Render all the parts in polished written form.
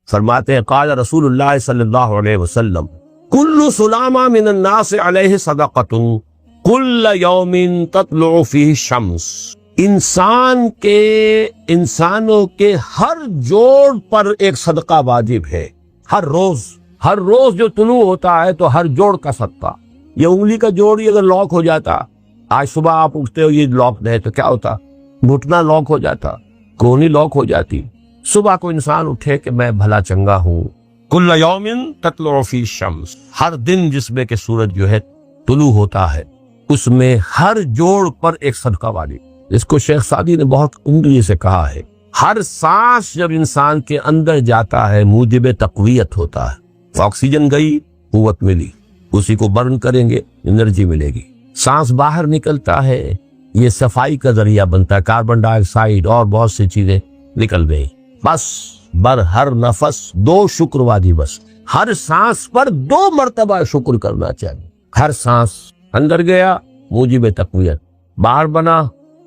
فرماتے ہیں قال رسول اللہ صلی اللہ علیہ وسلم کل سلامہ من الناس علیہ صدقۃ کل یوم تطلع فیہ الشمس، انسانوں کے ہر جوڑ پر ایک صدقہ واجب ہے، ہر روز جو طلوع ہوتا ہے تو ہر جوڑ کا صدقہ۔ یہ انگلی کا جوڑ ہی اگر لاک ہو جاتا، آج صبح آپ اٹھتے ہو یہ لاک نہیں تو کیا ہوتا، گھٹنا لاک ہو جاتا، کونی لاک ہو جاتی۔ صبح کو انسان اٹھے کہ میں بھلا چنگا ہوں، کل یوم تطلع فی الشمس، ہر دن جس میں کہ سورج جو ہے طلوع ہوتا ہے اس میں ہر جوڑ پر ایک صدقہ واجب۔ اس کو شیخ سعدی نے بہت عمدگی سے کہا ہے، ہر سانس جب انسان کے اندر جاتا ہے موجب تقویت ہوتا ہے، آکسیجن گئی قوت ملی، اسی کو برن کریں گے انرجی ملے گی۔ سانس باہر نکلتا ہے یہ صفائی کا ذریعہ بنتا ہے، کاربن ڈائی آکسائڈ اور بہت سی چیزیں نکل گئی۔ بس بر ہر نفس 2 شکر واجب، بس ہر سانس پر 2 مرتبہ شکر کرنا چاہیے۔ ہر سانس اندر گیا موجب تقویت، باہر بنا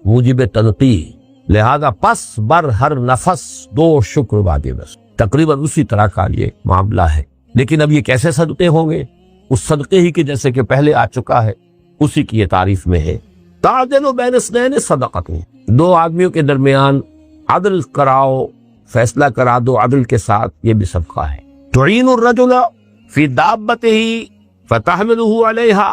موجب تنقیح، لہذا پس بر ہر نفس 2 شکر واجب، بس تقریباً اسی طرح کا یہ معاملہ ہے۔ لیکن اب یہ کیسے صدقے ہوں گے؟ اس صدقے ہی کے جیسے کہ پہلے آ چکا ہے اسی کی یہ تعریف میں ہے، تعدل بین اثنین صدقۃ، 2 آدمیوں کے درمیان عدل کراؤ، فیصلہ کرا دو عدل کے ساتھ، یہ بھی صدقہ ہے۔ تعین الرجل فی دابتہ فتحملہ علیہا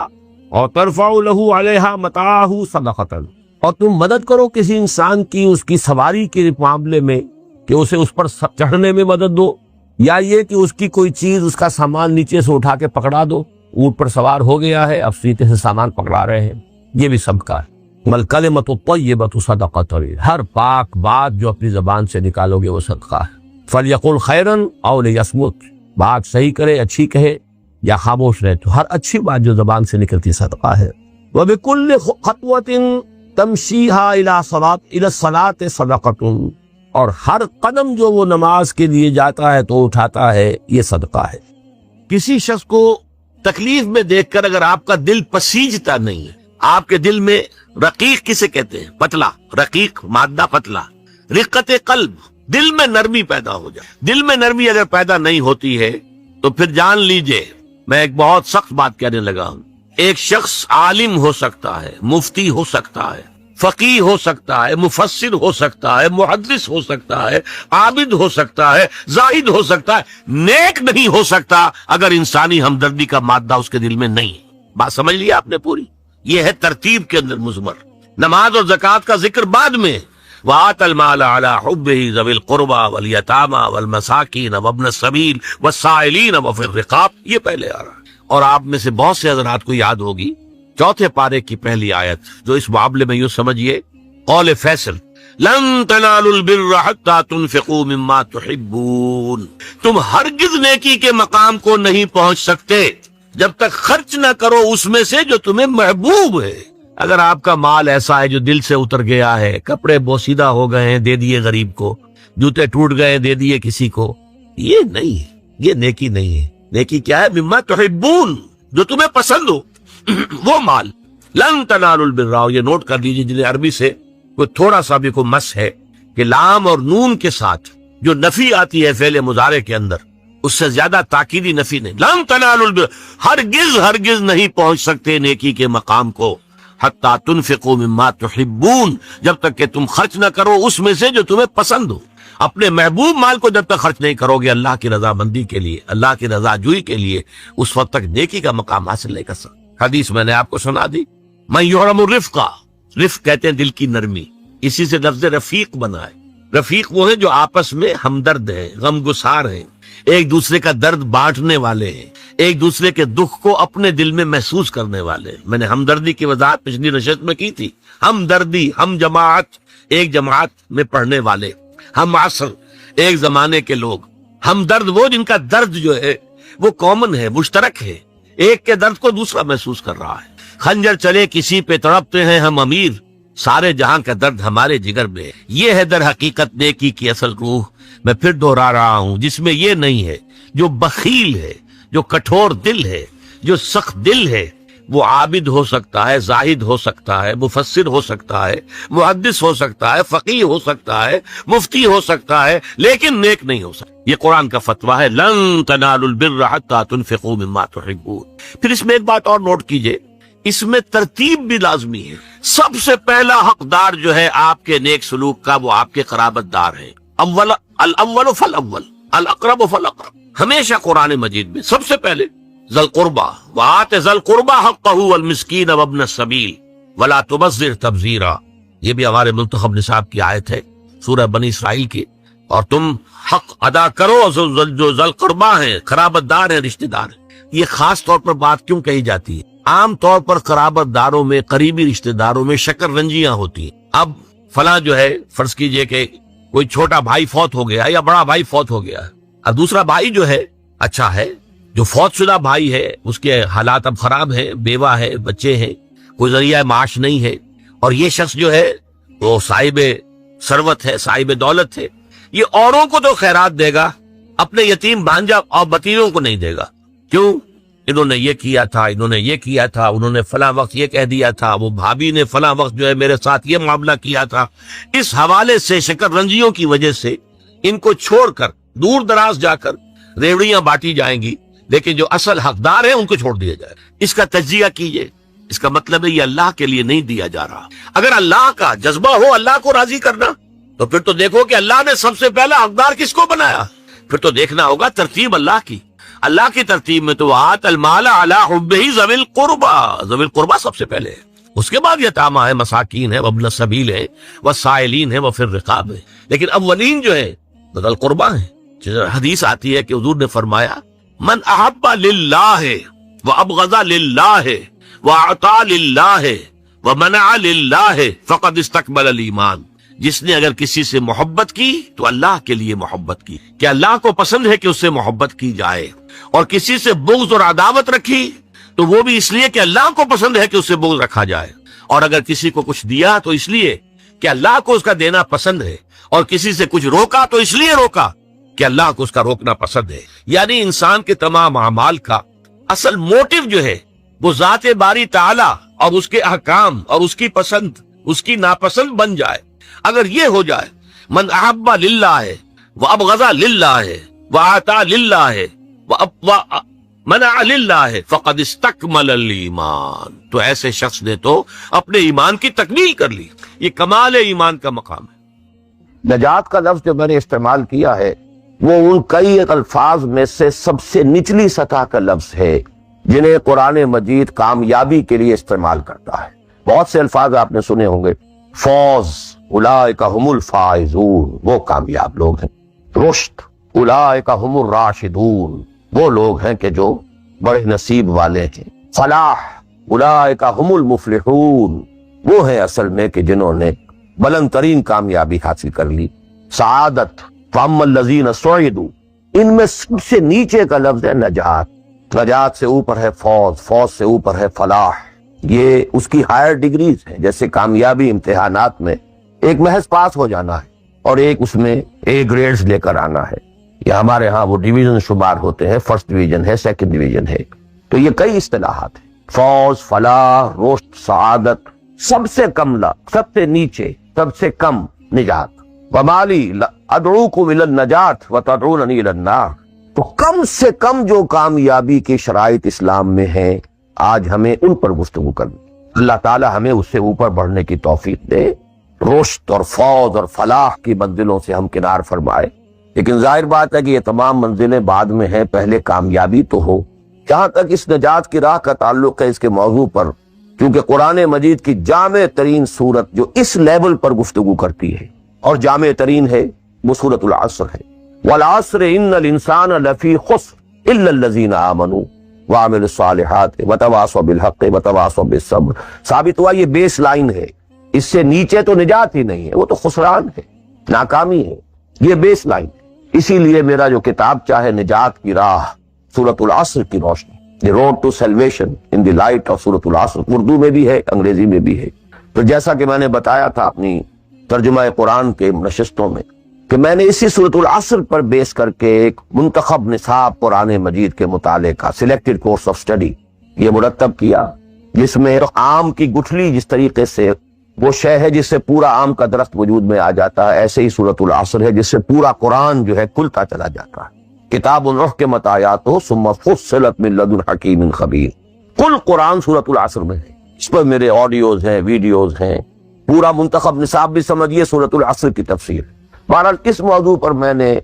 اور ترفع لہ علیہا متاعہ صدقۃ، اور تم مدد کرو کسی انسان کی اس کی سواری کے معاملے میں کہ اسے اس پر چڑھنے میں مدد دو، یا یہ کہ اس کی کوئی چیز اس کا سامان نیچے سے اٹھا کے پکڑا دو، اونٹ پر سوار ہو گیا ہے اب سیتے سے سامان پکڑا رہے ہیں، یہ بھی صدقہ ہے۔ والکلمۃ الطیبۃ صدقۃ، ہر پاک بات جو اپنی زبان سے نکالو گے وہ صدقہ ہے۔ فلیقل خیرا او لیصمت، بات صحیح کرے، اچھی کہے یا خاموش رہے، تو ہر اچھی بات جو زبان سے نکلتی صدقہ ہے۔ وبکل خطوۃ تمشیھا الی الصلاۃ صدقۃ، اور ہر قدم جو وہ نماز کے لیے جاتا ہے تو اٹھاتا ہے یہ صدقہ ہے۔ کسی شخص کو تکلیف میں دیکھ کر اگر آپ کا دل پسیجتا نہیں ہے، آپ کے دل میں رقیق کسے کہتے ہیں؟ پتلا، رقیق مادہ پتلا، رقت قلب، دل میں نرمی پیدا ہو جائے۔ دل میں نرمی اگر پیدا نہیں ہوتی ہے تو پھر جان لیجئے، میں ایک بہت سخت بات کہنے لگا ہوں، ایک شخص عالم ہو سکتا ہے، مفتی ہو سکتا ہے، فقیہ ہو سکتا ہے، مفسر ہو سکتا ہے، محدث ہو سکتا ہے، عابد ہو سکتا ہے، زاہد ہو سکتا ہے، نیک نہیں ہو سکتا اگر انسانی ہمدردی کا مادہ اس کے دل میں نہیں ہے۔ بات سمجھ لیا آپ نے پوری؟ یہ ہے ترتیب کے اندر مضمر۔ نماز اور زکوٰۃ کا ذکر بعد میں، وآت المال علی حبہ ذوی القربى والیتامى والمساکین وابن السبیل والسائلین وفی الرقاب، یہ پہلے آ رہا ہے۔ اور آپ میں سے بہت سے حضرات کو یاد ہوگی 4 پارے کی پہلی آیت، جو اس معاملے میں یوں سمجھیے قول فیصل، لن تنالوا البر حتى تنفقوا مما تحبون، تم ہرگز نیکی کے مقام کو نہیں پہنچ سکتے جب تک خرچ نہ کرو اس میں سے جو تمہیں محبوب ہے۔ اگر آپ کا مال ایسا ہے جو دل سے اتر گیا ہے، کپڑے بوسیدہ ہو گئے ہیں دے دیے غریب کو، جوتے ٹوٹ گئے دے دیے کسی کو، یہ نہیں ہے، یہ نیکی نہیں ہے۔ نیکی کیا ہے؟ مما تحبون، جو تمہیں پسند ہو وہ مال۔ لن تنالوا البر، یہ نوٹ کر لیجیے جنہیں عربی سے کوئی تھوڑا سا بھی کوئی مس ہے کہ لام اور نون کے ساتھ جو نفی آتی ہے فعل مضارع کے اندر، اس سے زیادہ تاکیدی نفی نہیں۔ لن تنالوا البر، ہرگز نہیں پہنچ سکتے نیکی کے مقام کو، حتی تنفقوا مما تحبون، جب تک کہ تم خرچ نہ کرو اس میں سے جو تمہیں پسند ہو۔ اپنے محبوب مال کو جب تک خرچ نہیں کرو گے اللہ کی رضا مندی کے لیے، اللہ کی رضا جوئی کے لیے، اس وقت تک نیکی کا مقام حاصل نہیں کر سکتے۔ حدیث میں نے آپ کو سنا دی، من یحرم الرفق، رفق کہتے ہیں دل کی نرمی، اسی سے لفظ رفیق بنا ہے۔ رفیق وہ ہیں جو آپس میں ہمدرد ہیں، غم گسار ہیں، ایک دوسرے کا درد بانٹنے والے ہیں، ایک دوسرے کے دکھ کو اپنے دل میں محسوس کرنے والے ہیں۔ میں نے ہمدردی کی وضاحت پچھلی نشست میں کی تھی۔ ہمدردی، ہم جماعت، ایک جماعت میں پڑھنے والے، ہم عصر، ایک زمانے کے لوگ، ہمدرد وہ جن کا درد جو ہے وہ کامن ہے، مشترک ہے، ایک کے درد کو دوسرا محسوس کر رہا ہے۔ خنجر چلے کسی پہ تڑپتے ہیں ہم امیر، سارے جہاں کا درد ہمارے جگر میں ہے۔ یہ ہے در حقیقت نیکی کی اصل روح۔ میں پھر دوہرا رہا ہوں، جس میں یہ نہیں ہے، جو بخیل ہے، جو کٹھور دل ہے، جو سخت دل ہے، وہ عابد ہو سکتا ہے، زاہد ہو سکتا ہے، مفسر ہو سکتا ہے، محدث ہو سکتا ہے، فقیہ ہو سکتا ہے، مفتی ہو سکتا ہے، لیکن نیک نہیں ہو سکتا۔ یہ قرآن کا فتویٰ ہے، لن تنالوا البر حتى تنفقوا مما تحبون۔ پھر اس میں ایک بات اور نوٹ کیجئے، اس میں ترتیب بھی لازمی ہے۔ سب سے پہلا حقدار جو ہے آپ کے نیک سلوک کا وہ آپ کے قرابت دار ہیں۔ الاول فالاول، الاقرب فالاقرب۔ ہمیشہ قرآن مجید میں سب سے پہلے ذی القربى وآت ذی القربى حقہ والمسکین وابن السبیل ولا تبذر تبذیرا۔ یہ بھی ہمارے منتخب نصاب کی آیت ہے سورہ بنی اسرائیل کی۔ اور تم حق ادا کرو جو ذی القربى ہیں، قرابت دار ہیں، رشتہ دار ہیں۔ یہ خاص طور پر بات کیوں کہی جاتی ہے؟ عام طور پر قرابت داروں میں، قریبی رشتہ داروں میں شکر رنجیاں ہوتی ہیں۔ اب فلاں جو ہے، فرض کیجئے کہ کوئی چھوٹا بھائی فوت ہو گیا یا بڑا بھائی فوت ہو گیا، اب دوسرا بھائی جو ہے اچھا ہے، جو فوت شدہ بھائی ہے اس کے حالات اب خراب ہیں، بیوہ ہے، بچے ہیں، کوئی ذریعہ معاش نہیں ہے، اور یہ شخص جو ہے وہ صاحب ثروت ہے، صاحب دولت ہے، یہ اوروں کو تو خیرات دے گا، اپنے یتیم بھانجا اور بتیوں کو نہیں دے گا۔ کیوں؟ انہوں نے یہ کیا تھا، انہوں نے یہ کیا تھا، انہوں نے فلاں وقت یہ کہہ دیا تھا، وہ بھابھی نے فلاں وقت جو ہے میرے ساتھ یہ معاملہ کیا تھا۔ اس حوالے سے شکر رنجیوں کی وجہ سے ان کو چھوڑ کر دور دراز جا کر ریوڑیاں بانٹی جائیں گی، لیکن جو اصل حقدار ہیں ان کو چھوڑ دیا جائے۔ اس کا تجزیہ کیجئے، اس کا مطلب ہے یہ اللہ کے لیے نہیں دیا جا رہا۔ اگر اللہ کا جذبہ ہو اللہ کو راضی کرنا، تو پھر تو دیکھو کہ اللہ نے سب سے پہلا حقدار کس کو بنایا، پھر تو دیکھنا ہوگا ترتیب اللہ کی۔ اللہ کی ترتیب میں تو آت المال علی حبہ ذوی القربى، ذوی القربى سب سے پہلے ہے، اس کے بعد یتامى ہے، مساکین ہے، وابن السبیل ہے، والسائلین ہے، وفی الرقاب ہے، لیکن اولین جو ہے ذوی القربى ہے۔ حدیث آتی ہے کہ حضور نے فرمایا من احب للہ وابغض للہ واعطى للہ ومنع للہ فقد استکمل الایمان۔ جس نے اگر کسی سے محبت کی تو اللہ کے لیے محبت کی، کہ اللہ کو پسند ہے کہ اس سے محبت کی جائے، اور کسی سے بغض اور عداوت رکھی تو وہ بھی اس لیے کہ اللہ کو پسند ہے کہ اس سے بغض رکھا جائے، اور اگر کسی کو کچھ دیا تو اس لیے کہ اللہ کو اس کا دینا پسند ہے، اور کسی سے کچھ روکا تو اس لیے روکا کہ اللہ کو اس کا روکنا پسند ہے۔ یعنی انسان کے تمام اعمال کا اصل موٹو جو ہے وہ ذات باری تعالی اور اس کے احکام اور اس کی پسند، اس کی ناپسند بن جائے۔ اگر یہ ہو جائے من احب للہ وابغض للہ واعطى للہ ومنع للہ فقد استکمل الایمان، تو ایسے شخص نے تو اپنے ایمان کی تکمیل کر لی۔ یہ کمال ایمان کا مقام ہے۔ نجات کا لفظ جو میں نے استعمال کیا ہے وہ ان کئی الفاظ میں سے سب سے نچلی سطح کا لفظ ہے جنہیں قرآن مجید کامیابی کے لیے استعمال کرتا ہے۔ بہت سے الفاظ آپ نے سنے ہوں گے، فوز اولئک هم الفائزون، وہ کامیاب لوگ ہیں، رشد اولئک هم الراشدون، وہ لوگ ہیں کہ جو بڑے نصیب والے ہیں، فلاح اولئک هم المفلحون، وہ ہیں اصل میں کہ جنہوں نے بلند ترین کامیابی حاصل کر لی، سعادت فاما الذین سعدوا، ان میں سب سے نیچے کا لفظ ہے نجات، نجات سے اوپر ہے فوز، فوز سے اوپر ہے فلاح، یہ اس کی ہائر ڈگریز ہیں۔ جیسے کامیابی امتحانات میں ایک محض پاس ہو جانا ہے اور ایک اس میں اے گریڈز لے کر آنا ہے، یا ہمارے ہاں وہ ڈویژن شمار ہوتے ہیں، فرسٹ ڈویژن ہے، سیکنڈ ڈویژن ہے، تو یہ کئی اصطلاحات ہیں، فوز، فلاح، رشد، سعادت، سب سے کم سب سے نیچے، سب سے کم نجات۔ ومالی ادعوکم الی النجات وتدعوننی الی النار، تو کم سے کم جو کامیابی کی شرائط اسلام میں ہیں آج ہمیں ان پر گفتگو کرنی۔ اللہ تعالی ہمیں اس سے اوپر بڑھنے کی توفیق دے، رشد اور فوز اور فلاح کی منزلوں سے ہم کنار فرمائے۔ لیکن ظاہر بات ہے کہ یہ تمام منزلیں بعد میں ہیں، پہلے کامیابی تو ہو۔ جہاں تک اس نجات کی راہ کا تعلق ہے، اس کے موضوع پر کیونکہ قرآن مجید کی جامع ترین صورت جو اس لیول پر گفتگو کرتی ہے اور جامع ترین ہے وہ سورۃ العصر ہے، والعصر ان الانسان لفی خسر الا الذین آمنوا وعملوا الصالحات وتواصوا بالحق وتواصوا بالصبر۔ ثابت ہوا یہ بیس لائن ہے، اس سے نیچے تو نجات ہی نہیں ہے، وہ تو خسران ہے، ناکامی ہے، یہ بیس لائن۔ اسی لیے میرا جو کتاب چاہے نجات کی راہ سورۃ العصر کی روشنی، the road to salvation in the light of سورۃ العصر، اردو میں بھی ہے، انگریزی میں بھی ہے۔ تو جیسا کہ میں نے بتایا تھا اپنی ترجمہ قرآن کے نشستوں میں کہ میں نے اسی سورۃ العصر پر بیس کر کے ایک منتخب نصاب قرآن مجید کے مطالعے کا سلیکٹڈ کورس آف اسٹڈی یہ مرتب کیا، جس میں آم کی گٹھلی جس طریقے سے وہ شے ہے جس سے پورا آم کا درخت وجود میں آ جاتا ہے، ایسے ہی سورۃ العصر ہے جس سے پورا قرآن جو ہے کھلتا چلا جاتا ہے۔ کتاب احکمت آیاتہ ثم فصلت من لدن حکیم خبیر، کل قرآن سورۃ العصر میں ہے۔ اس پر میرے آڈیوز ہیں، ویڈیوز ہیں، پورا منتخب نصاب بھی سمجھیے سورۃ العصر کی تفسیر۔ بہرحال کس موضوع پر میں نے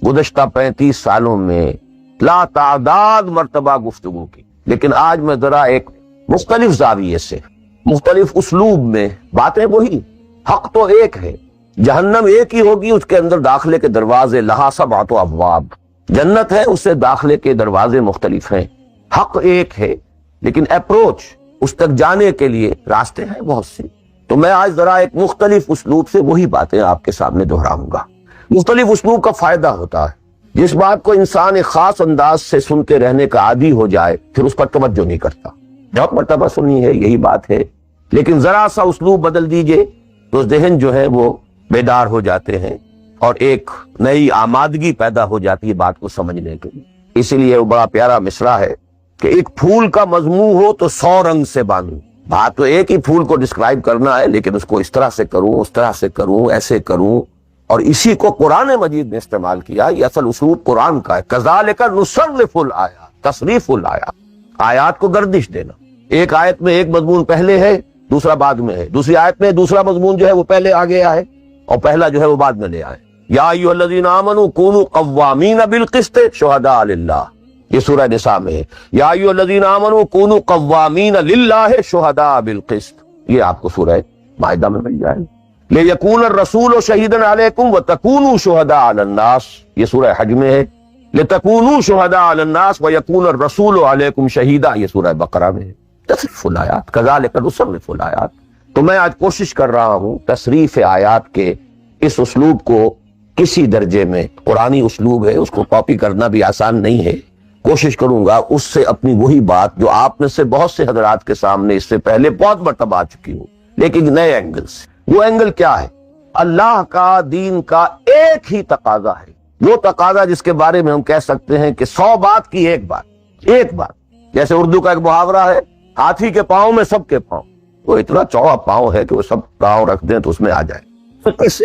گزشتہ 35 سالوں میں لا تعداد مرتبہ گفتگو کی، لیکن آج میں ذرا ایک مختلف زاویے سے، مختلف اسلوب میں، باتیں وہی، حق تو ایک ہے، جہنم ایک ہی ہوگی، اس کے اندر داخلے کے دروازے لہا سبعۃ ابواب، جنت ہے اس سے داخلے کے دروازے مختلف ہیں، حق ایک ہے لیکن اپروچ اس تک جانے کے لیے راستے ہیں بہت سے۔ تو میں آج ذرا ایک مختلف اسلوب سے وہی باتیں آپ کے سامنے دہراؤں گا۔ مختلف اسلوب کا فائدہ ہوتا ہے، جس بات کو انسان ایک خاص انداز سے سنتے رہنے کا عادی ہو جائے پھر اس پر توجہ نہیں کرتا۔ بہت مرتبہ سنی ہے، یہی بات ہے، لیکن ذرا سا اسلوب بدل دیجئے تو ذہن جو ہے وہ بیدار ہو جاتے ہیں اور ایک نئی آمادگی پیدا ہو جاتی ہے بات کو سمجھنے کے لیے۔ اسی لیے وہ بڑا پیارا مصرع ہے کہ ایک پھول کا مضمون ہو تو 100 رنگ سے باندھوں۔ بات تو ایک ہی پھول کو ڈسکرائب کرنا ہے، لیکن اس کو اس طرح سے کروں، اس طرح سے کروں، ایسے کروں، اور اسی کو قرآن مجید نے استعمال کیا۔ یہ اصل اسلوب قرآن کا ہے، کذالک نصرف الآیات، تصریف الآیات، آیات کو گردش دینا۔ ایک آیت میں ایک مضمون پہلے ہے، دوسرا بعد میں ہے، دوسری آیت میں دوسرا مضمون جو ہے وہ پہلے آگے آئے اور پہلا جو ہے وہ بعد میں لے آئے۔ یا ایھا الذین آمنوا کونوا قوامین بالقسط شہداء للہ، یہ سورہ نساء میں ہے۔ یا ایھا الذین آمنوا کونوا قوامین للہ شہداء بالقسط، یہ آپ کو سورہ مائدہ میں مل جائے۔ لیکون الرسول شہیدا علیکم وتکونوا شہداء علی الناس، یہ سورہ حج میں ہے۔ لتکونوا شہداء علی الناس ویکون الرسول علیکم شہیدا، یہ سورہ بقرہ میں ہے۔ تصریف الآیات، کذالک نصرف الآیات۔ تو میں آج کوشش کر رہا ہوں تصریف آیات کے اس اسلوب کو کسی درجے میں، قرآنی اسلوب ہے، اس کو کاپی کرنا بھی آسان نہیں ہے، کوشش کروں گا اس سے اپنی وہی بات جو آپ میں سے بہت سے حضرات کے سامنے اس سے پہلے بہت مرتبہ آ چکی ہوں، لیکن نئے اینگل سے۔ وہ اینگل کیا ہے؟ اللہ کا، دین کا ایک ہی تقاضا ہے، وہ تقاضا جس کے بارے میں ہم کہہ سکتے ہیں کہ 100 بات کی ایک بات، ایک بات۔ جیسے اردو کا ایک محاورہ ہے، ہاتھی کے پاؤں میں سب کے پاؤں، وہ اتنا چوڑا پاؤں ہے کہ وہ سب پاؤں رکھ دیں تو اس میں آ جائے۔ کیسے؟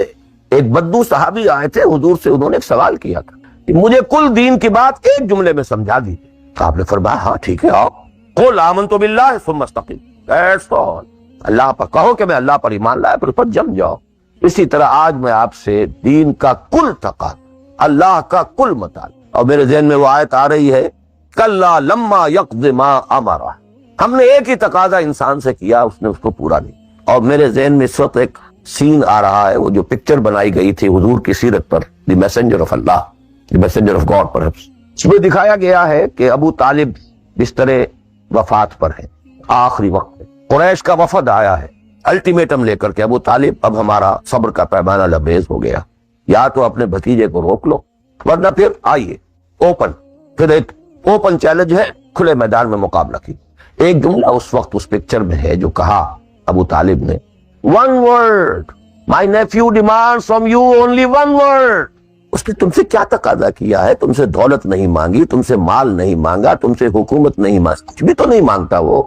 ایک بدو صحابی آئے تھے حضور سے، انہوں نے ایک سوال کیا تھا کہ مجھے کل دین کی بات ایک جملے میں سمجھا دیجیے۔ آپ نے فرمایا ہاں ٹھیک ہے، آؤ، قل آمنت باللہ ثم استقم، دیٹس آل، اللہ پر کہو کہ میں اللہ پر ایمان لایا، پھر اس پر جم جاؤ۔ اسی طرح آج میں آپ سے دین کا کل تقاضا، اللہ کا کل مطالبہ، اور میرے ذہن میں وہ آیت آ رہی ہے کلا لما یقض ما امرہ، ہم نے ایک ہی تقاضا انسان سے کیا، اس نے اس کو پورا نہیں۔ اور میرے ذہن میں اس وقت ایک سین آ رہا ہے، وہ جو پکچر بنائی گئی تھی حضور کی سیرت پر، دی میسنجر آف اللہ، the messenger of God perhaps, اس میں دکھایا گیا ہے کہ ابو طالب بستر وفات پر ہے، آخری وقت ہے، قریش کا وفد آیا ہے الٹیمیٹم لے کر کے، ابو طالب اب ہمارا صبر کا پیمانہ لبریز ہو گیا، یا تو اپنے بھتیجے کو روک لو ورنہ پھر آئیے اوپن، پھر ایک اوپن چیلنج ہے، کھلے میدان میں مقابلہ کی۔ ایک جملہ اس وقت اس پکچر میں ہے جو کہا ابو طالب نے، one word, my nephew demands from you only one word۔ اس نے تم سے کیا تقاضا کیا ہے؟ تم سے دولت نہیں مانگی، تم سے مال نہیں مانگا، تم سے حکومت نہیں مانگا، کچھ بھی تو نہیں مانگتا، وہ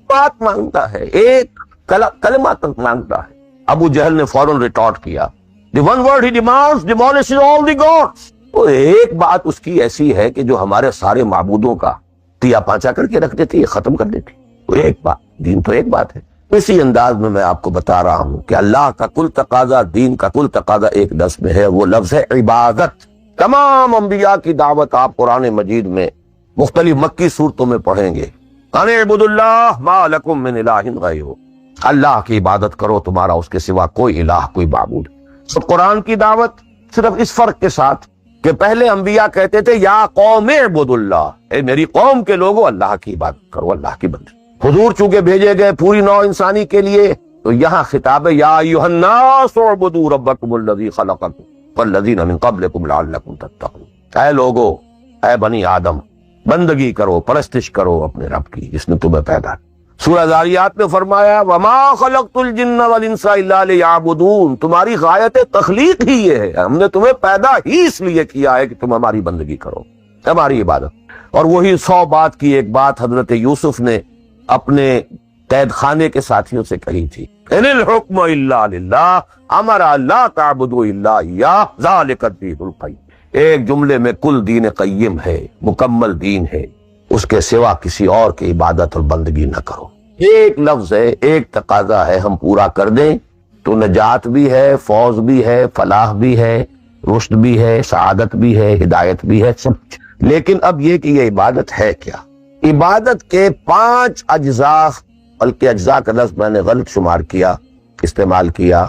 بات مانگتا ہے، ایک کلمہ تک مانگتا ہے۔ ابو جہل نے فوراً ریٹارٹ کیا، the one word he demands demolishes all the gods۔ وہ ایک بات اس کی ایسی ہے کہ جو ہمارے سارے معبودوں کا تیا پانچا کر کے رکھ دیتی ہے، ختم کر دیتی، وہ ایک بات، دین تو ایک بات ہے۔ اسی انداز میں آپ کو بتا رہا ہوں کہ اللہ کا کل تقاضا، دین کا کل تقاضا ایک لفظ میں ہے، وہ لفظ ہے عبادت۔ تمام انبیاء کی دعوت آپ قرآن مجید میں مختلف مکی صورتوں میں پڑھیں گے، ان اعبدوا اللہ ما لکم من الہ غیرہ، اللہ کی عبادت کرو، تمہارا اس کے سوا کوئی الہ، کوئی معبود۔ تو قرآن کی دعوت صرف اس فرق کے ساتھ کہ پہلے انبیاء کہتے تھے یا قوم اعبدوا اللہ، اے میری قوم کے لوگوں اللہ کی عبادت کرو، اللہ کی بندگی۔ حضور چونکہ بھیجے گئے پوری نوع انسانی کے لیے، تو یہاں خطاب ہے یا ایھا الناس اعبدوا ربکم الذی خلقکم والذین من قبلکم لعلکم تتقون، اے لوگو، اے بنی آدم، بندگی کرو، پرستش کرو اپنے رب کی جس نے تمہیں پیدا کیا۔ سورہ ذاریات میں فرمایا وما خلقت الجن والانس الا لیعبدون، تمہاری غایت تخلیق ہی یہ ہے، ہم نے تمہیں پیدا ہی اس لیے کیا ہے کہ تم ہماری بندگی کرو، ہماری عبادت۔ اور وہی 100 بات کی ایک بات حضرت یوسف نے اپنے قید خانے کے ساتھیوں سے کہی تھی، ان الحکم الا للہ امر لا تعبدوا الا اياه ذلك الدين القیم۔ ایک جملے میں کل دین قیم ہے، مکمل دین ہے، اس کے سوا کسی اور کی عبادت اور بندگی نہ کرو۔ ایک لفظ ہے، ایک تقاضا ہے، ہم پورا کر دیں تو نجات بھی ہے، فوز بھی ہے، فلاح بھی ہے، رشد بھی ہے، سعادت بھی ہے، ہدایت بھی ہے، سب۔ لیکن اب یہ کہ یہ عبادت ہے کیا؟ عبادت کے 5 اجزاء، بلکہ اجزاء کا لفظ میں نے غلط شمار کیا، استعمال کیا۔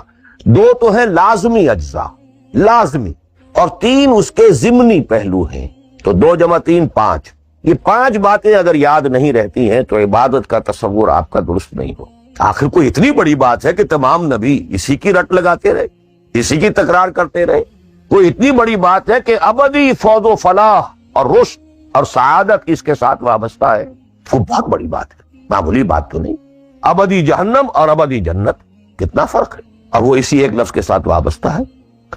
2 تو ہیں لازمی اجزاء، لازمی، اور 3 اس کے ضمنی پہلو ہیں، تو 2 × 3 5۔ یہ 5 باتیں اگر یاد نہیں رہتی ہیں تو عبادت کا تصور آپ کا درست نہیں ہو۔ آخر کوئی اتنی بڑی بات ہے کہ تمام نبی اسی کی رٹ لگاتے رہے، اسی کی تکرار کرتے رہے؟ کوئی اتنی بڑی بات ہے کہ ابدی فوز و فلاح اور رشد اور سعادت اس کے ساتھ وابستہ ہے؟ وہ بہت بڑی بات ہے، معمولی بات تو نہیں۔ ابدی جہنم اور ابدی جنت، کتنا فرق ہے، اور وہ اسی ایک لفظ کے ساتھ وابستہ ہے۔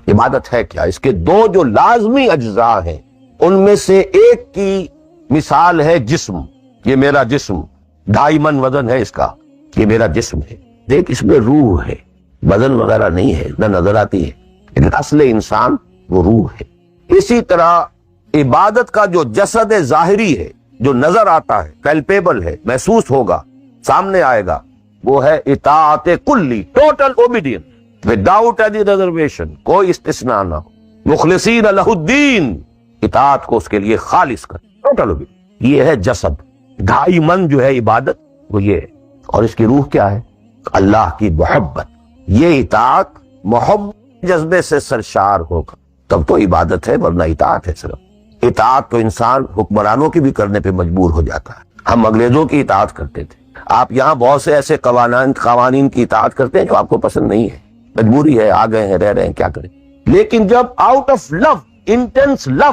عبادت ہے کیا؟ اس کے 2 جو لازمی اجزاء ہیں، ان میں سے ایک کی مثال ہے جسم۔ یہ میرا جسم 2.5 من وزن ہے اس کا، یہ میرا جسم ہے۔ دیکھ، اس میں روح ہے، بدن وغیرہ نہیں ہے، نہ نظر آتی ہے، لیکن اصل انسان وہ روح ہے۔ اسی طرح عبادت کا جو جسد ظاہری ہے، جو نظر آتا ہے، پیلپیبل ہے، محسوس ہوگا، سامنے آئے گا، وہ ہے اطاعت کلی، total obedience without any reservation, کوئی استثناء نہ ہو، مخلصین لہ الدین، اطاعت کو اس کے لیے خالص کر، ٹوٹل اوبیڈینس۔ یہ ہے جسد۔ 2.5 من جو ہے عبادت، وہ یہ ہے۔ اور اس کی روح کیا ہے؟ اللہ کی محبت۔ یہ اطاعت محبت جذبے سے سرشار ہوگا تب تو عبادت ہے، ورنہ اطاعت ہے صرف۔ اطاعت تو انسان حکمرانوں کی بھی کرنے پہ مجبور ہو جاتا ہے۔ ہم انگریزوں کی اطاعت کرتے تھے، آپ یہاں بہت سے ایسے قوانین کی اطاعت کرتے ہیں جو آپ کو پسند نہیں ہے، مجبوری ہے، آ گئے ہیں، رہ رہے ہیں، کیا کریں۔ لیکن جب آؤٹ آف لو، انٹینس لو،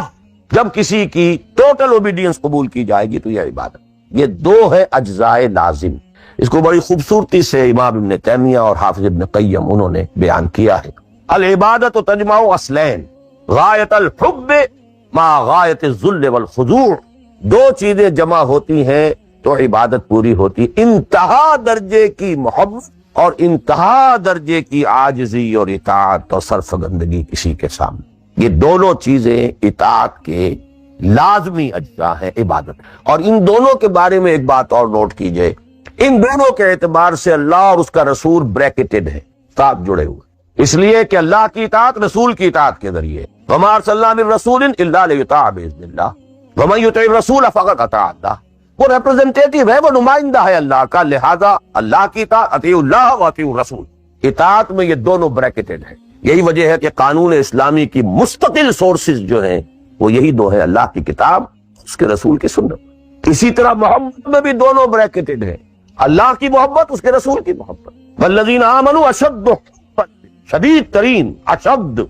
جب کسی کی ٹوٹل اوبیڈینس قبول کی جائے گی تو یہ عبادت۔ یہ 2 ہے اجزاء لازم۔ اس کو بڑی خوبصورتی سے امام ابن تیمیہ اور حافظ ابن قیم انہوں نے بیان کیا ہے۔ العبادت تجمع اصلین، غایت الحب مع غایت الذل والخضوع۔ 2 چیزیں جمع ہوتی ہیں تو عبادت پوری ہوتی، انتہا درجے کی محبت اور انتہا درجے کی عاجزی اور اطاعت اور سرفگندگی کسی کے سامنے۔ یہ دونوں چیزیں اطاعت کے لازمی اجزاء ہیں عبادت۔ اور ان دونوں کے بارے میں ایک بات اور نوٹ کیجئے، ان دونوں کے اعتبار سے اللہ اور اس کا رسول بریکٹڈ ہے، ساتھ جڑے ہوئے، اس لیے کہ اللہ کی اطاعت رسول کی اطاعت کے ذریعے، وما ارسلنا من رسول الا لیطاع باذن اللہ ومن یطع الرسول فقد اطاع اللہ۔ وہ ریپرزنٹیٹو ہے، وہ نمائندہ ہے اللہ کا، لہذا اللہ کی اطاعت، اطیعوا اللہ واطیعوا الرسول، اطاعت میں یہ دونوں بریکٹڈ ہیں۔ یہی وجہ ہے کہ قانون اسلامی کی مستقل سورسز جو ہیں وہ یہی 2 ہیں، اللہ کی کتاب، اس کے رسول کی سنت۔ اسی طرح محبت میں بھی دونوں بریکٹڈ ہیں، اللہ کی محبت، اس کے رسول کی محبت۔ والذین آمنوا اشد حبا، شدید ترین، اشد۔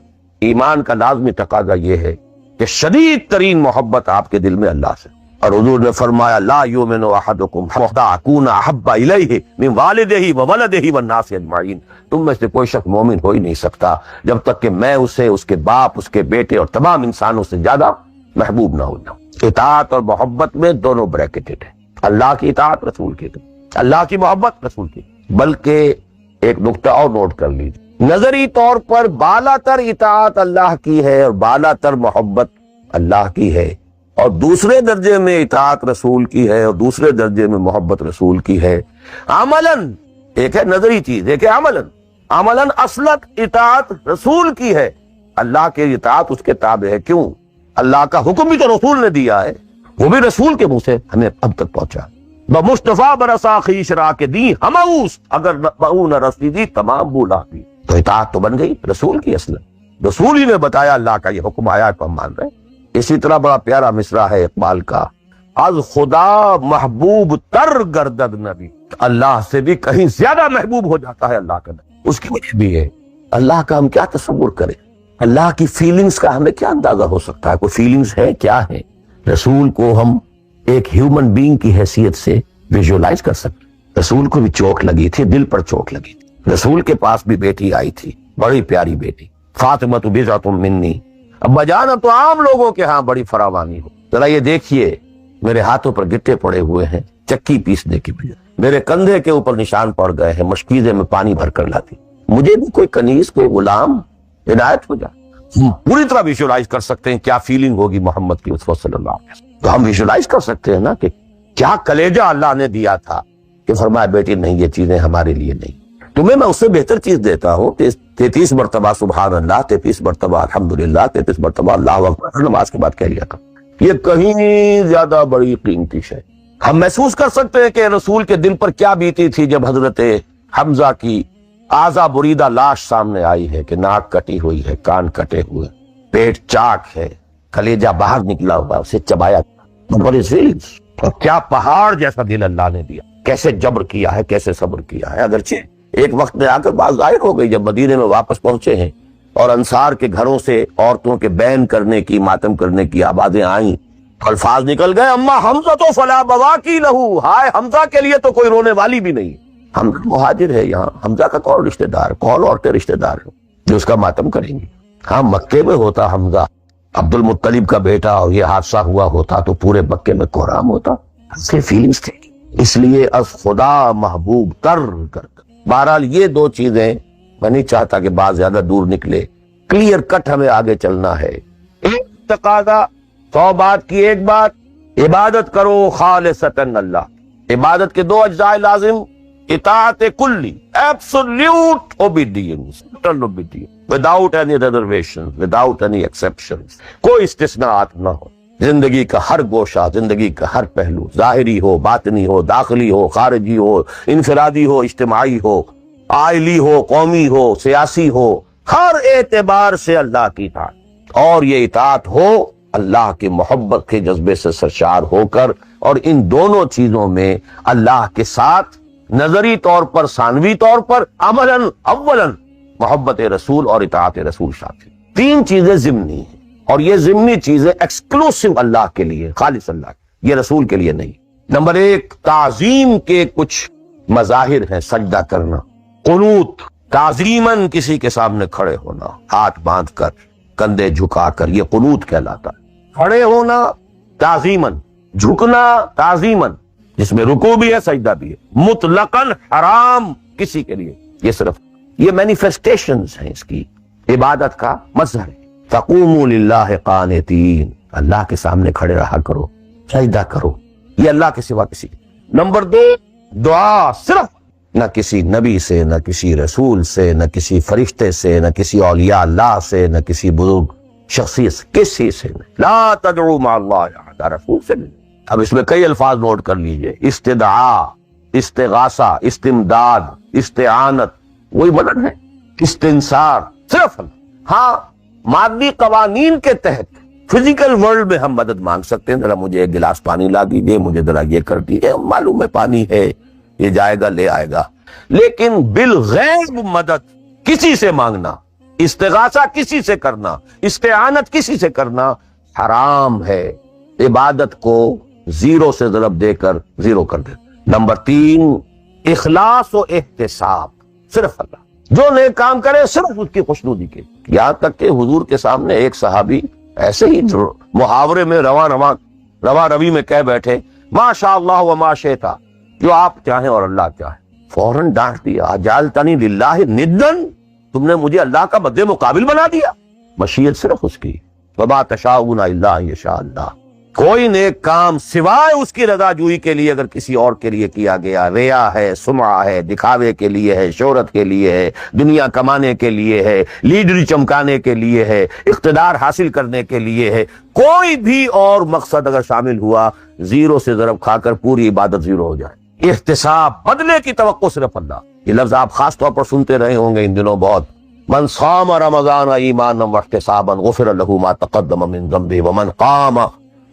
ایمان کا لازمی تقاضا یہ ہے کہ شدید ترین محبت آپ کے دل میں اللہ سے۔ اور حضور نے فرمایا لا یؤمن احدکم حتی اکون احب الیہ من والدہ وولدہ والناس اجمعین۔ تم میں سے کوئی شخص مومن ہو ہی نہیں سکتا جب تک کہ میں اسے، اس کے باپ، اس کے بیٹے اور تمام انسانوں سے زیادہ محبوب نہ ہو جاؤں۔ اطاعت اور محبت میں دونوں بریکٹڈ ہیں، اللہ کی اطاعت، رسول کی اطاعت، اللہ کی محبت، رسول کی۔ بلکہ ایک نقطہ اور نوٹ کر لیجیے، نظری طور پر بالا تر اطاعت اللہ کی ہے اور بالا تر محبت اللہ کی ہے، اور دوسرے درجے میں اطاعت رسول کی ہے اور دوسرے درجے میں محبت رسول کی ہے۔ عملاً ایک ہے نظری چیز، ایک ہے عملاً۔ عملاً اصلت اطاعت رسول کی ہے، اللہ کے اطاعت اس کے تابع ہے۔ کیوں؟ اللہ کا حکم بھی تو رسول نے دیا ہے، وہ بھی رسول کے منہ سے ہمیں اب تک پہنچا۔ بمصطفیٰ برسا خیش را کے دی ہماؤس، اگر نہ رسیدی تمام بولا دی۔ تو اطاعت تو بن گئی رسول کی، اصل رسول ہی نے بتایا، اللہ کا یہ حکم آیا تو ہم مان رہے ہیں۔ اسی طرح بڑا پیارا مصرع ہے اقبال کا، از خدا محبوب تر گردد نبی، اللہ سے بھی کہیں زیادہ محبوب ہو جاتا ہے اللہ کا نبی۔ اس کی وجہ بھی ہے، اللہ کا ہم کیا تصور کریں، اللہ کی فیلنگز کا ہمیں کیا اندازہ ہو سکتا ہے؟ کوئی فیلنگز ہے کیا ہے؟ رسول کو ہم ایک ہیومن بینگ کی حیثیت سے ویژولائز کر سکتے۔ رسول کو بھی چوٹ لگی تھی، دل پر چوٹ لگی تھی۔ رسول کے پاس بھی بیٹی آئی تھی، بڑی پیاری بیٹی، فاطمہ بضعۃ منی۔ ابا جان اب تو عام لوگوں کے ہاں بڑی فراوانی ہو، ذرا یہ دیکھیے میرے ہاتھوں پر گٹے پڑے ہوئے ہیں چکی پیسنے کی وجہ، میرے کندھے کے اوپر نشان پڑ گئے ہیں، مشکیزے میں پانی بھر کر لاتی، مجھے بھی کوئی کنیز، کوئی غلام ہدایت ہو جائے۔ ہم پوری طرح ویژولائز کر سکتے ہیں کیا فیلنگ ہوگی محمد کی صلی اللہ علیہ وسلم، تو ہم ویژولائز کر سکتے ہیں نا کہ کیا کلیجہ اللہ نے دیا تھا کہ فرمایا بیٹی نہیں، یہ چیزیں ہمارے لیے نہیں، تمہیں میں اس سے بہتر چیز دیتا ہوں۔ 33 مرتبہ سبحان اللہ، 33 مرتبہ الحمدللہ، 33 مرتبہ اللہ اکبر نماز کے بعد کہہ لیا کرو، یہ کہیں زیادہ بڑی قیمتی ہے۔ ہم محسوس کر سکتے ہیں کہ رسول کے دل پر کیا بیتی تھی جب حضرت حمزہ کی آزا بریدہ لاش سامنے آئی ہے کہ ناک کٹی ہوئی ہے، کان کٹے ہوئے، پیٹ چاک ہے، کلیجہ باہر نکلا ہوا، اسے چبایا، اور کیا پہاڑ جیسا دل اللہ نے دیا، کیسے جبر کیا ہے، کیسے صبر کیا ہے۔ اگرچہ ایک وقت میں آ کر بات ظاہر ہو گئی جب مدینے میں واپس پہنچے ہیں اور انصار کے گھروں سے عورتوں کے بین کرنے کی، ماتم کرنے کی آوازیں آئیں، الفاظ نکل گئے، اما حمزہ تو فلا بواکی لہو، ہائے حمزہ کے لیے تو کوئی رونے والی بھی نہیں۔ حمزہ مہاجر ہے، یہاں حمزہ کا کون رشتہ دار، کون عورتیں رشتہ دار ہیں جو اس کا ماتم کریں گی؟ ہاں مکے میں ہوتا حمزہ عبد المطلب کا بیٹا اور یہ حادثہ ہوا ہوتا تو پورے مکے میں کوہرام ہوتا، اس کے فیلنگز تھے، اس لیے از خدا محبوب تر کر۔ بہرحال یہ دو چیزیں میں نہیں چاہتا کہ بات زیادہ دور نکلے، کلیئر کٹ ہمیں آگے چلنا ہے۔ ایک تقاضا، 100 بات کی ایک بات، عبادت کرو خالصتاً اللہ۔ عبادت کے دو اجزاء لازم، اطاعت کلی، absolute obedience، total obedience، without any reservation، without any exceptions، کوئی استثناءات نہ ہو۔ زندگی کا ہر گوشہ، زندگی کا ہر پہلو، ظاہری ہو، باطنی ہو، داخلی ہو، خارجی ہو، انفرادی ہو، اجتماعی ہو، عائلی ہو، قومی ہو، سیاسی ہو، ہر اعتبار سے اللہ کی اطاعت، اور یہ اطاعت ہو اللہ کی محبت کے جذبے سے سرشار ہو کر، اور ان دونوں چیزوں میں اللہ کے ساتھ نظری طور پر، ثانوی طور پر، عملاً اولاً محبت رسول اور اطاعت رسول شامل۔ 3 چیزیں ضمنی ہیں، اور یہ ضمنی چیزیں ایکسکلوسیو اللہ کے لیے، خالص اللہ کے، یہ رسول کے لیے نہیں۔ نمبر 1، تعظیم کے کچھ مظاہر ہیں، سجدہ کرنا، قنوت، تعظیماً کسی کے سامنے کھڑے ہونا، ہاتھ باندھ کر، کندھے جھکا کر، یہ قنوت کہلاتا ہے۔ کھڑے ہونا تعظیماً، جھکنا تعظیماً، جس میں رکوع بھی ہے، سجدہ بھی ہے، مطلقاً حرام کسی کے لیے، یہ صرف یہ مینیفیسٹیشنز ہیں اس کی، عبادت کا مظہر ہے۔ فقوموا للہ قانتین، اللہ کے سامنے کھڑے رہا کرو، سجدہ کرو، یہ اللہ کے سوا کسی۔ نمبر 2، دعا، صرف نہ کسی نبی سے، نہ کسی رسول سے، نہ کسی فرشتے سے، نہ کسی اولیاء اللہ سے، نہ کسی بزرگ شخصیت سے، کسی سے نہیں۔ لا تدعوا مع اللہ احدا، رسول سے نہیں۔ اب اس میں کئی الفاظ نوٹ کر لیجئے، استدعاء، استغاثہ، استمداد، استعانت، وہی بدن ہے، استنصار، صرف اللہ۔ ہاں مادی قوانین کے تحت فزیکل ورلڈ میں ہم مدد مانگ سکتے ہیں، ذرا مجھے ایک گلاس پانی لا دیجئے، مجھے ذرا یہ کر دیجئے، معلوم ہے پانی ہے، یہ جائے گا لے آئے گا، لیکن بالغیب مدد کسی سے مانگنا، استغاثہ کسی سے کرنا، استعانت کسی سے کرنا حرام ہے، عبادت کو 0 سے ضرب دے کر 0 کر دے۔ نمبر 3، اخلاص و احتساب، صرف اللہ، جو نیک کام کرے صرف اس کی خوشنودی کے، یہاں تک کہ حضور کے سامنے ایک صحابی ایسے ہی محاورے میں رواں روی میں کہہ بیٹھے، ما شاء اللہ و ما شئت، جو آپ چاہیں اور اللہ چاہے، فوراً ڈانٹ دیا، اجعلتنی للہ ندن، تم نے مجھے اللہ کا مد مقابل بنا دیا۔ مشیت صرف اس کی، وما تشاءون الا ان یشاء اللہ، کوئی نیک کام سوائے اس کی رضا جوئی کے لیے اگر کسی اور کے لیے کیا گیا، ریا ہے، سمعہ ہے، دکھاوے کے لیے ہے، شہرت کے لیے ہے، دنیا کمانے کے لیے ہے، لیڈری چمکانے کے لیے ہے، اقتدار حاصل کرنے کے لیے ہے، کوئی بھی اور مقصد اگر شامل ہوا، 0 سے ضرب کھا کر پوری عبادت 0 ہو جائے۔ احتساب، بدلے کی توقع صرف اللہ، یہ لفظ آپ خاص طور پر سنتے رہے ہوں گے ان دنوں بہت، من صام رمضان ایمانا واحتسابا غفر له ما تقدم من ذنبه ومن قام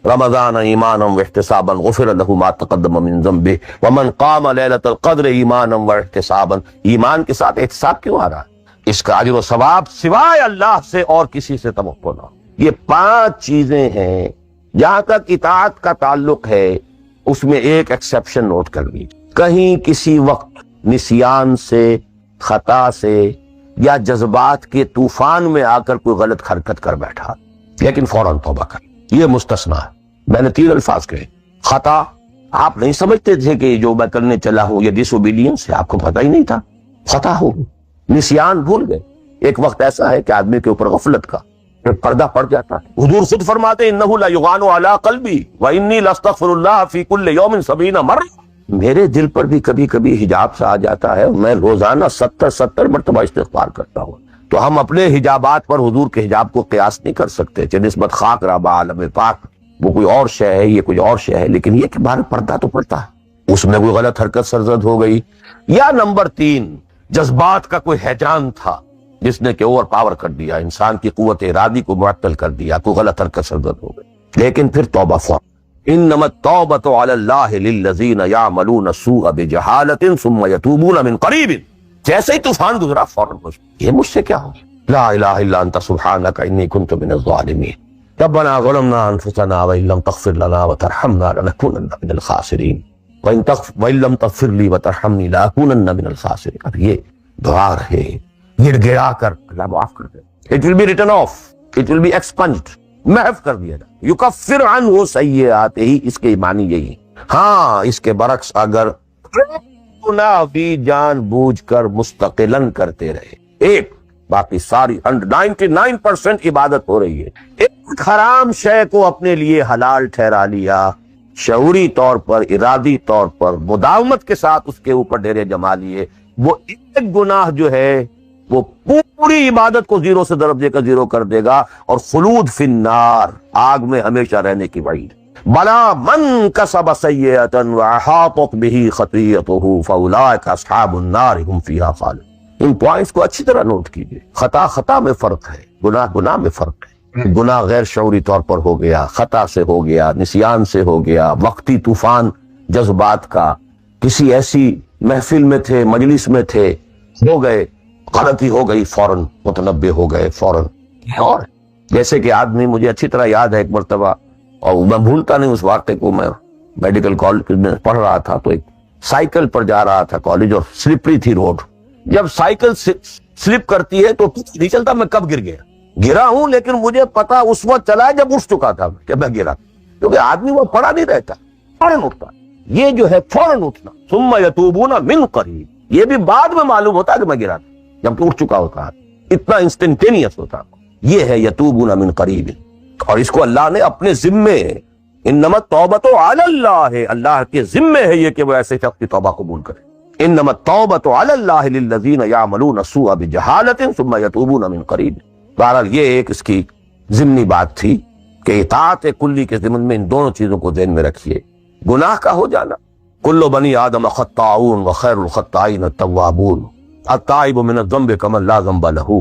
رمضان ایمانا واحتسابا غفر له ما تقدم من ذنبه ومن قام ليلة القدر ایمانا واحتسابا۔ ایمان کے ساتھ احتساب کیوں آ رہا ہے؟ اس کا اجر و ثواب سوائے اللہ سے اور کسی سے توقع نہ۔ یہ 5 چیزیں ہیں، جہاں تک اطاعت کا تعلق ہے اس میں ایک ایکسیپشن نوٹ کر لیجیے، کہیں کسی وقت نسیان سے، خطا سے یا جذبات کے طوفان میں آ کر کوئی غلط حرکت کر بیٹھا، لیکن فوراً توبہ کر، یہ مستثنا ہے۔ میں نے 3 الفاظ کہے، خطا، آپ نہیں سمجھتے تھے کہ جو میں کرنے چلا ہوں یہ ڈس اوبیڈینس ہے، آپ کو پتہ ہی نہیں تھا، خطا ہو گئی، نسیان بھول گئے۔ ایک وقت ایسا ہے کہ آدمی کے اوپر غفلت کا پردہ پڑ جاتا ہے۔ حضور خود فرماتے ہیں انہ لیغان علی قلبی وانی لاستغفر اللہ فی کل یوم 70 مرہ، میرے دل پر بھی کبھی کبھی حجاب سا آ جاتا ہے، میں روزانہ 70 مرتبہ استغفار کرتا ہوں۔ تو ہم اپنے حجابات پر حضور کے حجاب کو قیاس نہیں کر سکتے کہ نسبت خاک رابع عالم پاک، وہ کوئی اور شے ہے، یہ کوئی اور شے ہے، لیکن یہ کہ بہر پردہ تو پڑتا ہے، اس میں کوئی غلط حرکت سرزد ہو گئی، یا نمبر 3 جذبات کا کوئی ہیجان تھا جس نے کہ اوور پاور کر دیا، انسان کی قوت ارادی کو معطل کر دیا، کوئی غلط حرکت سرزد ہو گئی، لیکن پھر توبہ فوراً۔ انما التوبۃ علی اللہ للذین یعملون السوء بجہالۃ ثم یتوبون من قریب، جیسے ہی طوفان گزرا فوراً یہ مجھ سے کیا ہو، لا الہ الا انت سبحانک انی کنت من الظالمین، ربنا ظلمنا انفسنا وان لم تغفر لنا وترحمنا لنکونن من الخاسرین وان لم تغفر لی وترحمنی لاکونن من الخاسرین۔ اب یہ دعا رہے گڑ گڑا کر اللہ معاف کر دے، it will be written off, it will be expunged, محو کر دیا جائے، یکفر عنہ سیئات، ہی اس کے معنی یہی۔ ہاں اس کے برعکس اگر گناہ بھی جان بوجھ کر مستقلاً کرتے رہے، ایک باقی ساری 99% عبادت ہو رہی ہے، ایک حرام شے کو اپنے لیے حلال ٹھہرا لیا، شعوری طور پر ارادی طور پر مداومت کے ساتھ اس کے اوپر ڈیرے جما لیے، وہ ایک گناہ جو ہے وہ پوری عبادت کو 0 سے ضرب دے کر 0 کر دے گا، اور خلود فی النار، آگ میں ہمیشہ رہنے کی وعید۔ بلا من کسب سیئۃ واحاطت بہ خطیئتہ فاولئک اصحاب النار هم فیہا خالدون۔ ان پوائنٹس کو اچھی طرح نوٹ کیجئے، خطا میں فرق ہے، گناہ میں فرق ہے۔ گناہ غیر شعوری طور پر ہو گیا، خطا سے ہو گیا، نسیان سے ہو گیا، وقتی طوفان جذبات کا، کسی ایسی محفل میں تھے، مجلس میں تھے، ہو گئے، غلطی ہو گئی، فوراً متنبہ ہو گئے، فوراً۔ اور جیسے کہ آدمی، مجھے اچھی طرح یاد ہے ایک مرتبہ، اور میں بھولتا نہیں اس واقعے کو، میں میڈیکل کالج میں پڑھ رہا تھا تو ایک سائیکل پر جا رہا تھا کالج، اور سلپری تھی روڈ، جب سائیکل سلپ کرتی ہے تو پتہ نہیں چلتا میں کب گرا ہوں، لیکن مجھے پتا اس وقت چلا ہے جب اٹھ چکا تھا کہ میں گرا، کیونکہ آدمی وہ پڑا نہیں رہتا، فوراً اٹھتا۔ یہ جو ہے فوراً اٹھنا، ثم یتوبون من قریب، یہ بھی بعد میں معلوم ہوتا کہ میں گرا تھا جب کہ اٹھ چکا ہوتا ہے، اتنا انسٹنٹینیس ہوتا، یہ ہے یتوبون من قریب۔ اور اس کو اللہ نے اپنے ذمے، انما التوبۃ علی اللہ، اللہ کے ذمے ہے یہ کہ وہ ایسے شخص کی توبہ قبول کرے۔ انما التوبۃ علی اللہ للذین یعملون السوء بجہالۃ ثم یتوبون من قریب۔ بہرحال یہ ایک اس کی ضمنی بات تھی کہ اطاعت کلی کے ضمن میں ان دونوں چیزوں کو ذہن میں رکھیے، گناہ کا ہو جانا، کل بنی آدم خطاؤون وخیر الخطائین التوابون، التائب من الذنب کمن لا ذنب لہ،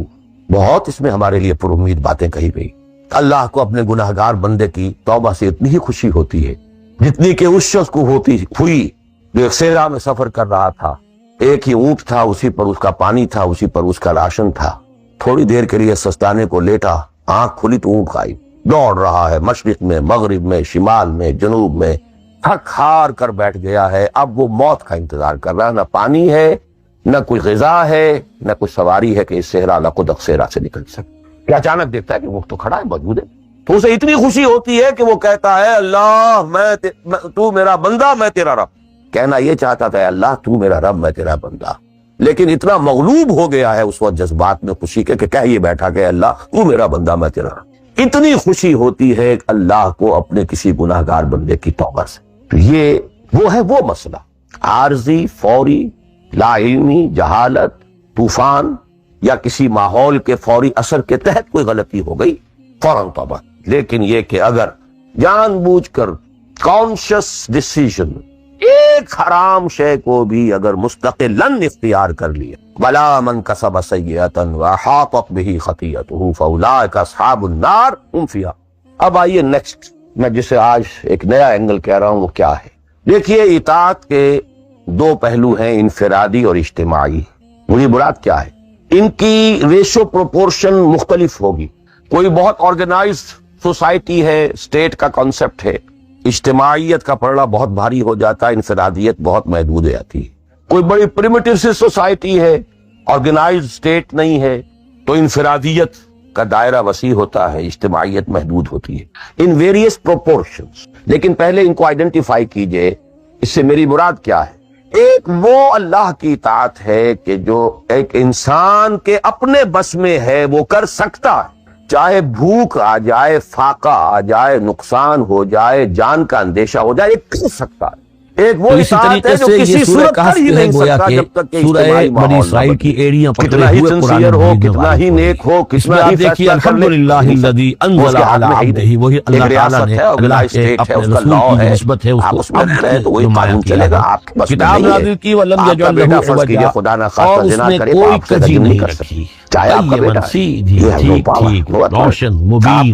بہت اس میں ہمارے لیے پر امید باتیں کہی گئی۔ اللہ کو اپنے گناہگار بندے کی توبہ سے اتنی ہی خوشی ہوتی ہے جتنی کہ اس شخص کو ہوئی جو ایک صحرا میں سفر کر رہا تھا، ایک ہی اونٹ تھا، اسی پر اس کا پانی تھا، اسی پر اس کا راشن تھا، تھوڑی دیر کے لیے سستانے کو لیٹا، آنکھ کھلی تو اونٹ غائب، دوڑ رہا ہے مشرق میں، مغرب میں، شمال میں، جنوب میں، تھک ہار کر بیٹھ گیا ہے، اب وہ موت کا انتظار کر رہا ہے، نہ پانی ہے، نہ کوئی غذا ہے، نہ کوئی سواری ہے کہ اس صحرا لقدق صحرا سے نکل سکے۔ کہ اچانک دیکھتا ہے کہ وہ تو کھڑا ہے، موجود ہے، تو اسے اتنی خوشی ہوتی ہے کہ وہ کہتا ہے اللہ تو میرا بندہ، میں تیرا رب۔ کہنا یہ چاہتا تھا اللہ تو میرا رب، میں تیرا بندہ، لیکن اتنا مغلوب ہو گیا ہے اس وقت جذبات میں خوشی کے کہ کہہ یہ بیٹھا کہ اللہ تو میرا بندہ، میں تیرا رب۔ اتنی خوشی ہوتی ہے اللہ کو اپنے کسی گناہگار بندے کی توبہ سے۔ یہ وہ ہے وہ مسئلہ، عارضی، فوری، لا علمی، جہالت، طوفان یا کسی ماحول کے فوری اثر کے تحت کوئی غلطی ہو گئی، فوراً توبہ۔ لیکن یہ کہ اگر جان بوجھ کر کانشس ڈیسیژن ایک حرام شے کو بھی اگر مستقلاً اختیار کر لیا، بلا من کسب سیئۃ واحاطت بہ خطیئتہ فاولئک اصحاب النار هم فیہا۔ اب آئیے نیکسٹ، میں جسے آج ایک نیا اینگل کہہ رہا ہوں وہ کیا ہے۔ دیکھیے اطاعت کے دو پہلو ہیں، انفرادی اور اجتماعی۔ مجھے مراد کیا ہے، ان کی ریشو پروپورشن مختلف ہوگی۔ کوئی بہت آرگنائزڈ سوسائٹی ہے، اسٹیٹ کا کانسیپٹ ہے، اجتماعیت کا پڑھنا بہت بھاری ہو جاتا ہے، انفرادیت بہت محدود آتی ہے۔ کوئی بڑی پریمیٹیو سی سوسائٹی ہے، آرگنائزڈ اسٹیٹ نہیں ہے، تو انفرادیت کا دائرہ وسیع ہوتا ہے، اجتماعیت محدود ہوتی ہے، ان ویریس پروپورشنز۔ لیکن پہلے ان کو آئیڈینٹیفائی کیجئے اس سے میری مراد کیا ہے؟ ایک وہ اللہ کی اطاعت ہے کہ جو ایک انسان کے اپنے بس میں ہے وہ کر سکتا ہے، چاہے بھوک آ جائے، فاقہ آ جائے، نقصان ہو جائے، جان کا اندیشہ ہو جائے، یہ کر سکتا ہے۔ ایک وہ اطاعت ہے جو کسی صورت کر ہی نہیں سکتا جب تک کہ اجتماعی بنی اسرائیل کی ایڑیاں کتنا ہی سنسیئر ہو، کتنا ہی نیک ہو، کتنا ہی دیکھیے الحمدللہ الذی انزل علی عبدہ، وہی اللہ تعالیٰ نے اللہ کے اپنے رسول کی نسبت ہے اس کو عبد نمایاں کیا ہے، کتاب نازل کی ولم یجعل لہ عوجا، اور اس میں کوئی کجی نہیں رکھی، قیما سیدھی ٹھیک ٹھیک روشن مبین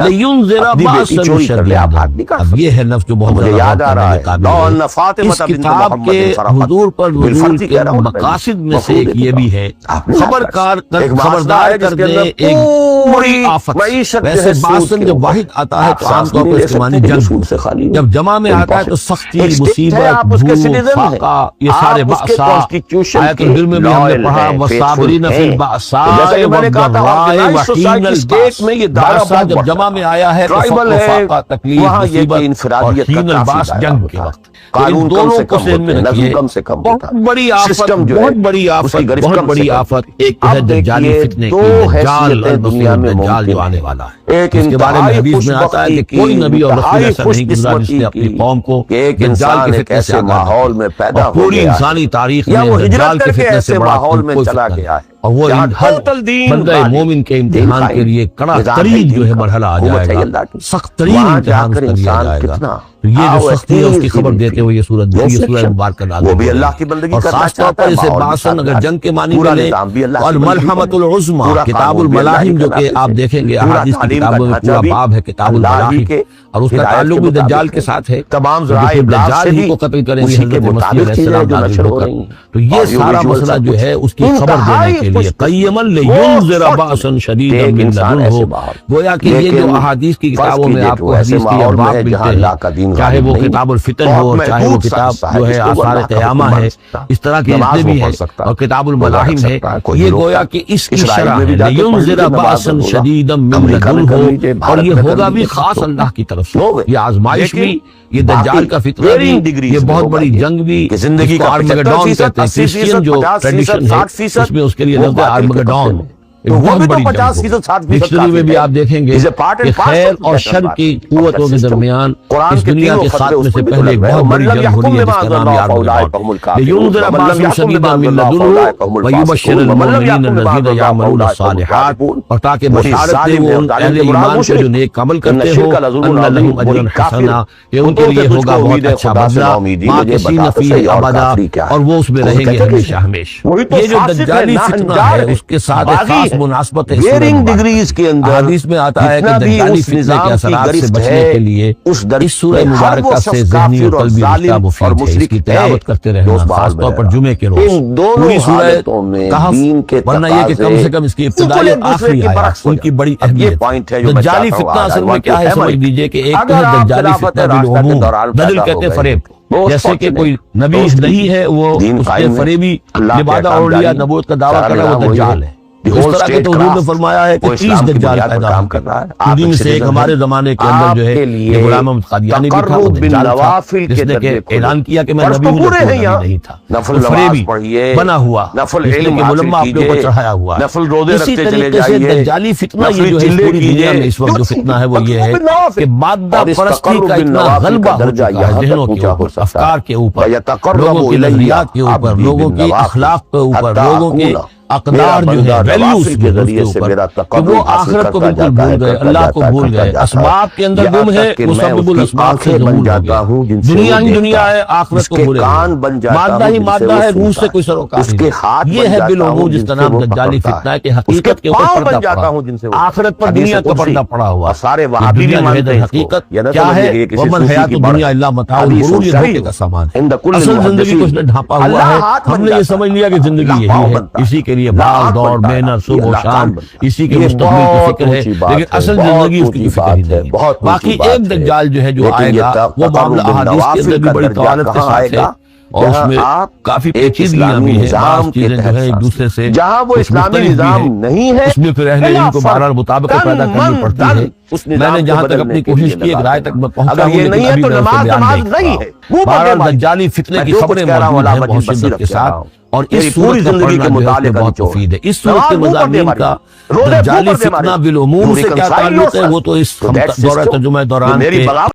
لینذر باسا شدیدا۔ اب یہ ہے لفظ جو بہت یاد آ رہا ہے اس کتاب کے حضور پر نزول کے مقاصد میں سے ایک یہ بھی ہے خبردار کر دے ایک بڑی آفت۔ ویسے باسن جب واحد آتا ہے تو عام طور پر اس کے معنی جنگ، جب جمع میں آتا ہے تو سختی، مصیبت، بھوک، فاقہ، یہ سارے بأسا۔ آیت الحر میں بھی ہم نے پڑھا والصابرین فی البأساء والضراء وحین البأس۔ بأسا جب جمع میں آیا ہے تو فاقہ، تکلیف، مصیبت، اور حین الباس جنگ کے وقت۔ قانون دونوں کو ذہن میں رکھیے، بہت بڑی آفت، بہت بڑی آفت، بہت بڑی آفت ایک ہے دجالی فتنے کی، دجال المسیح الدجال جو آنے والا ہے۔ اس کے بارے میں حدیث میں آتا ہے کہ کوئی نبی اور رسول ایسا نہیں گزرا جس نے اپنی قوم کو دجال کے فتنے سے ماحول میں پیدا اور پوری انسانی تاریخ میں دجال کے فتنے سے بڑا کوئی فتنہ نہیں۔ اور وہ ہر بندہ مومن کے امتحان کے لیے کڑا ترین جو ہے مرحلہ آ جائے گا، سخت ترین امتحان کر لیا جائے گا۔ تو یہ جو سختی ہے اس کی خبر دیتے ہوئے یہ سورت مبارکہ نازل ہوئی، اور خاص طور پر اسے باسن اگر جنگ کے معنی میں لیں، اور ملحمۃ العظمی کتاب الملاحم جو کہ آپ دیکھیں گے احادیث کی کتابوں میں پورا باب ہے کتاب الملاحم، اور اس کا تعلق بھی دجال کے ساتھ ہے، تمام دجال ہی کو قتل کریں گے حضرت مسیح علیہ السلام نازل ہو کر۔ تو یہ سارا مسئلہ جو ہے اس کی خبر دینے کے لیے قیما لینذر باسا شدیدا من لدنہ، گویا کہ یہ جو احادیث کی کتابوں میں آپ کو حدیث کے ابواب ملتے ہیں، چاہے وہ کتاب الفتن ہو، چاہے وہ کتاب جو ہے آثار قیامہ ہے، اس طرح کی جتنے بھی ہیں، اور کتاب الملاحم ہے، یہ گویا کہ اس کی شرح ہے لینذر باسا شدیدا من لدنہ، اور یہ ہوگا بھی خاص اللہ کی طرف سے، یہ آزمائش بھی، یہ دجال کا فتنہ بھی، یہ بہت بڑی جنگ بھی، زندگی کا آرمگڈون کہتے ہیں، کرسچین جو ٹریڈیشن ہے اس میں اس کے لیے لفظ آرمگڈون، بہت بڑی جنگ۔ ڈکشنری میں بھی آپ دیکھیں گے کہ خیر اور شر کی قوتوں کے درمیان اس دنیا کے خاتمے سے پہلے ایک بہت بڑی جنگ ہو رہی ہے جس کا نام آرمگڈون۔ لینذر باسا شدیدا من لدنہ ویبشر المؤمنین الذین یعملون الصالحات، اور تاکہ بشارت دے وہ ان اہل ایمان سے جو نیک عمل کرتے ہو، ان لہم اجرا حسنا، کہ ان کے لیے ہوگا بہت اچھا بدلہ، ماکثین فیہ ابدا، اور وہ اس میں رہیں گے ہمیشہ ہمیشہ۔ یہ جو دجالی فتنہ ہے اس کے ساتھ خاص مناسبت ہے، ویرنگ ڈگریز کے اندر حدیث میں آتا ہے کہ دجالی فتنے کے اثرات سے بچنے کے لیے اس سورہ مبارکہ سے ذہنی اور قلبی رشتہ مفید ہے، اس کی تلاوت کرتے رہنا، خاص طور پر جمعے کے روز پوری سورہ کہف، ورنہ یہ کہ کم سے کم اس کی ابتدائی اور آخری آیات ان کی بڑی اہمیت۔ دجالی فتنہ اصل میں کیا ہے سمجھ لیجئے کہ ایک تو ہے دجالی فتنہ بالعموم، دجل کہتے ہیں فریب، جیسے کہ کوئی نبی نہیں ہے وہ اس کے فریبی لبادہ اولیاء نبوت کا دعویٰ کر رہا وہ دجال ہے۔ اس طرح کے تو حضور نے فرمایا ہے کہ 30 دجال پیدا کر رہا ہے، ان میں سے ایک ہمارے زمانے کے اندر جو ہے یہ غلام احمد قادیانی بھی تھا، وہ دجال تھا جس نے کہ اعلان کیا کہ میں نبی ہوں جبکہ نبی نہیں تھا، فریبی بنا ہوا، اس نے کہ ملمہ اپنے اوپر چڑھایا ہوا ہے۔ اسی طریقے سے دجالی فتنہ یہ جو ہے پوری دنیا میں اس وقت جو فتنہ ہے وہ یہ ہے کہ مادہ پرستی کا اتنا غلبہ ہو چکا ہے ذہنوں کے اوپر، افکار کے اوپر، لوگوں کے نظریات کے اوپر، لوگوں کی اخلاق کے اوپر، لوگوں کے اقدار جو ہے ویلیوز کے ذریعے سے کہ وہ آخرت کو بالکل بھول گئے، اللہ کو بھول گئے، اسباب کے اندر گم ہے، مسبب الاسباب سے ضرور ہو گئے، دنیا ہی دنیا ہے، آخرت کو بھولے گئے، مادہ ہی مادہ ہے، روح سے کوئی سروکار نہیں۔ یہ ہے بالعموم جس کا نام دجالی فتنہ ہے کہ حقیقت کے اوپر پردہ پڑا، آخرت پر دنیا کا پردہ پڑا ہوا، دنیا جو ہے حقیقت کیا ہے، ومن حیات الدنیا الا متاع الغرور، یہ دھوکے کا سامان ہے، اصل زندگی کو اس نے ڈھانپا ہوا ہے۔ ہم نے یہ سمجھ لیا کہ زندگی یہی ہے، اسی کے لیے بھاگ دوڑ محنت صبح و شام، اسی کے مستقبل کی فکر ہے، لیکن اصل زندگی اس کی فکر ہی نہیں ہے۔ باقی ایک دجال جو ہے جو آئے گا وہ معاملہ احادیث کے اندر بھی بڑی طوالت کے ساتھ ہے، اور اس میں کافی پیچیدگیاں بھی ہیں، بعض چیزیں جو ہے ایک دوسرے سے جہاں وہ اسلامی نظام نہیں ہے، اس میں پھر اہل علم کو بہرحال مطابقت پیدا کرنی پڑتی ہے۔ میں نے جہاں تک اپنی کوشش کی ایک رائے تک میں پہنچا ہوں، لیکن ابھی میں اسے بیان نہیں کیا۔ بہرحال دجالی فتنے کی خبریں موجود ہیں بہت شدت کے ساتھ، اور اس صورت کا پڑھنا جو ہے بہت مفید ہے۔ اس صورت کے مضامین کا دجالی فتنہ بالعموم سے کیا تعلق ہے وہ تو اس دورہ ترجمہ دوران کے